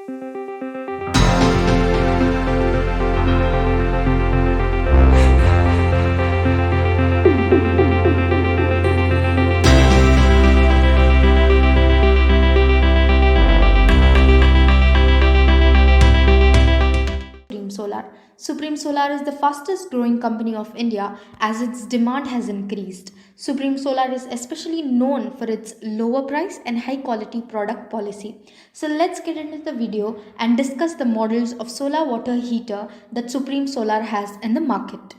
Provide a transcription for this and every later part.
Solar. Supreme Solar is the fastest growing company of India as its demand has increased. Supreme Solar is especially known for its lower price and high quality product policy. So let's get into the video and discuss the models of solar water heater that Supreme Solar has in the market.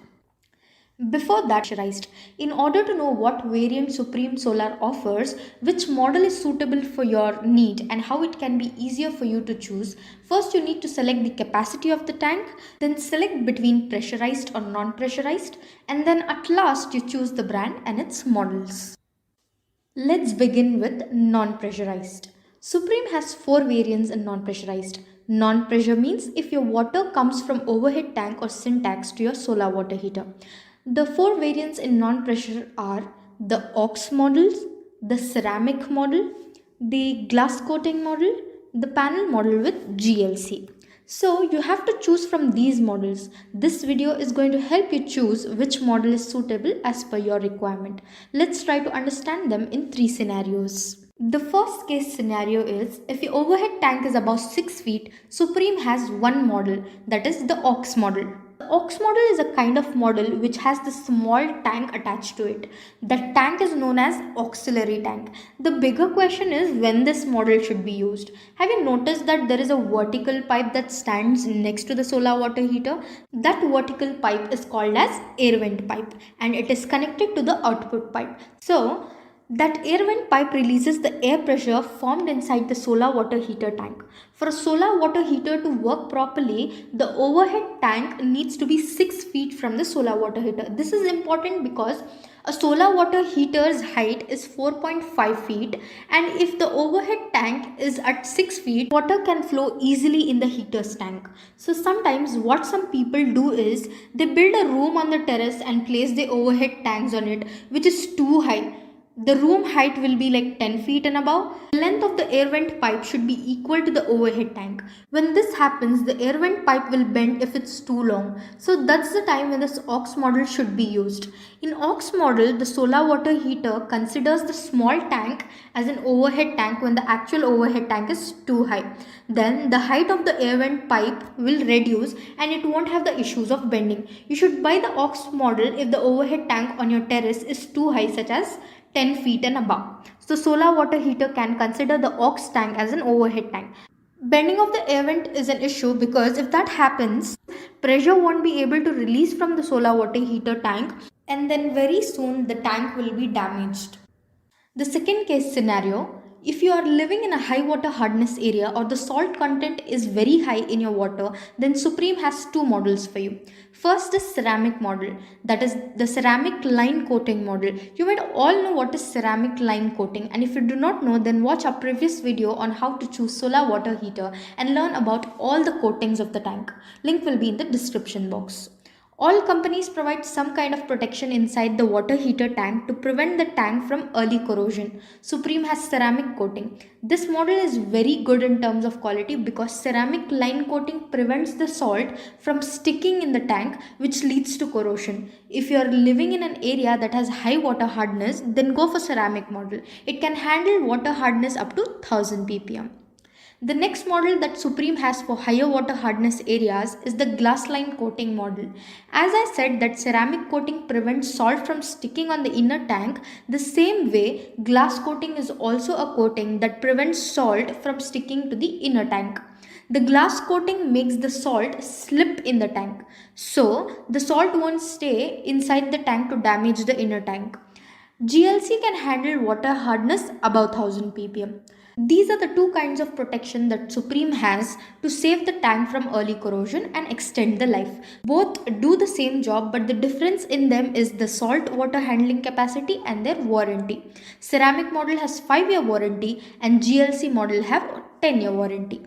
Before that, pressurized. In order to know what variant Supreme Solar offers, which model is suitable for your need, and how it can be easier for you to choose, first you need to select the capacity of the tank, then select between pressurized or non-pressurized, and then at last you choose the brand and its models. Let's begin with non-pressurized. Supreme has 4 variants in non-pressurized. Non-pressure means if your water comes from overhead tank or syntax to your solar water heater. The 4 variants in non-pressure are the ox models, the ceramic model, the glass coating model, the panel model with GLC. So you have to choose from these models. This video is going to help you choose which model is suitable as per your requirement. Let's try to understand them in 3 scenarios. The first case scenario is if your overhead tank is above 6 feet, Supreme has one model, that is the ox model. The ox model is a kind of model which has the small tank attached to it. That tank is known as auxiliary tank. The bigger question is when this model should be used. Have you noticed that there is a vertical pipe that stands next to the solar water heater? That vertical pipe is called as air vent pipe and it is connected to the output pipe. So that air vent pipe releases the air pressure formed inside the solar water heater tank. For a solar water heater to work properly, the overhead tank needs to be 6 feet from the solar water heater. This is important because a solar water heater's height is 4.5 feet and if the overhead tank is at 6 feet, water can flow easily in the heater's tank. So sometimes what some people do is they build a room on the terrace and place the overhead tanks on it, which is too high. The room height will be like 10 feet and above. The length of the air vent pipe should be equal to the overhead tank. When this happens, the air vent pipe will bend if it's too long. So that's the time when this aux model should be used. In aux model, the solar water heater considers the small tank as an overhead tank when the actual overhead tank is too high. Then the height of the air vent pipe will reduce and it won't have the issues of bending. You should buy the aux model if the overhead tank on your terrace is too high, such as 10 feet and above. So solar water heater can consider the aux tank as an overhead tank. Bending of the air vent is an issue because if that happens, pressure won't be able to release from the solar water heater tank and then very soon the tank will be damaged. The second case scenario, if you are living in a high water hardness area or the salt content is very high in your water, then Supreme has 2 models for you. First is ceramic model, that is the ceramic line coating model. You might all know what is ceramic line coating, and if you do not know, then watch our previous video on how to choose solar water heater and learn about all the coatings of the tank. Link will be in the description box. All companies provide some kind of protection inside the water heater tank to prevent the tank from early corrosion. Supreme has ceramic coating. This model is very good in terms of quality because ceramic line coating prevents the salt from sticking in the tank, which leads to corrosion. If you are living in an area that has high water hardness, then go for ceramic model. It can handle water hardness up to 1000 ppm. The next model that Supreme has for higher water hardness areas is the glass line coating model. As I said that ceramic coating prevents salt from sticking on the inner tank, the same way glass coating is also a coating that prevents salt from sticking to the inner tank. The glass coating makes the salt slip in the tank, so the salt won't stay inside the tank to damage the inner tank. GLC can handle water hardness above 1000 ppm. These are the 2 kinds of protection that Supreme has to save the tank from early corrosion and extend the life. Both do the same job, but the difference in them is the salt water handling capacity and their warranty. Ceramic model has 5-year warranty and GLC model have 10-year warranty.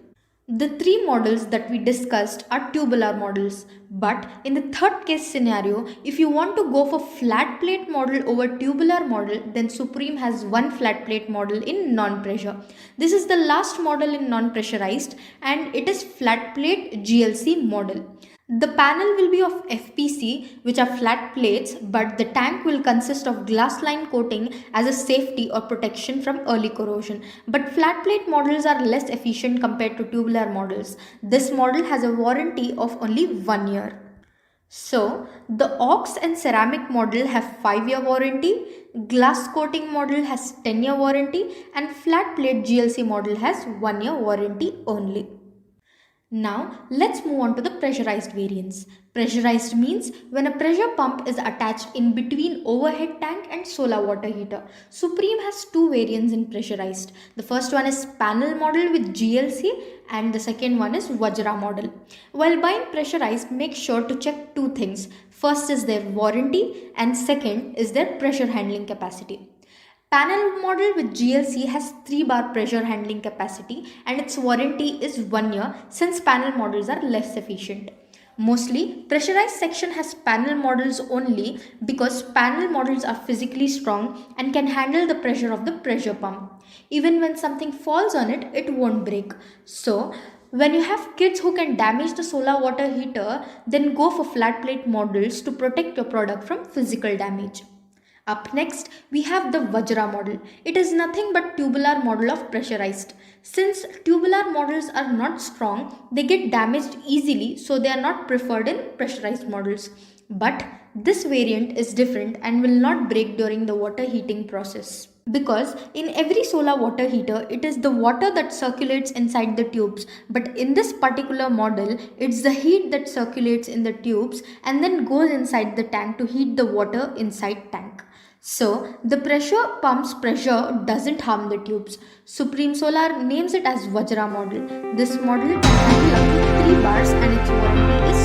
The three models that we discussed are tubular models. But in the third case scenario, if you want to go for flat plate model over tubular model, then Supreme has one flat plate model in non-pressure. This is the last model in non-pressurized and it is flat plate GLC model. The panel will be of FPC, which are flat plates, but the tank will consist of glass line coating as a safety or protection from early corrosion. But flat plate models are less efficient compared to tubular models. This model has a warranty of only 1 year. So, the ox and ceramic model have 5-year warranty, glass coating model has 10-year warranty, and flat plate GLC model has 1-year warranty only. Now let's move on to the pressurized variants. Pressurized means when a pressure pump is attached in between overhead tank and solar water heater. Supreme has two variants in pressurized. The first one is panel model with GLC and the second one is Vajra model. While buying pressurized, make sure to check two things. First is their warranty and second is their pressure handling capacity. Panel model with GLC has 3 bar pressure handling capacity and its warranty is 1 year since panel models are less efficient. Mostly, pressurized section has panel models only because panel models are physically strong and can handle the pressure of the pressure pump. Even when something falls on it, it won't break. So, when you have kids who can damage the solar water heater, then go for flat plate models to protect your product from physical damage. Up next, we have the Vajra model. It is nothing but tubular model of pressurized. Since tubular models are not strong, they get damaged easily, so they are not preferred in pressurized models. But this variant is different and will not break during the water heating process. Because in every solar water heater, it is the water that circulates inside the tubes. But in this particular model, it's the heat that circulates in the tubes and then goes inside the tank to heat the water inside tank. So, the pressure pump's pressure doesn't harm the tubes. Supreme Solar names it as Vajra model. This model can handle up to 3 bars and its warranty is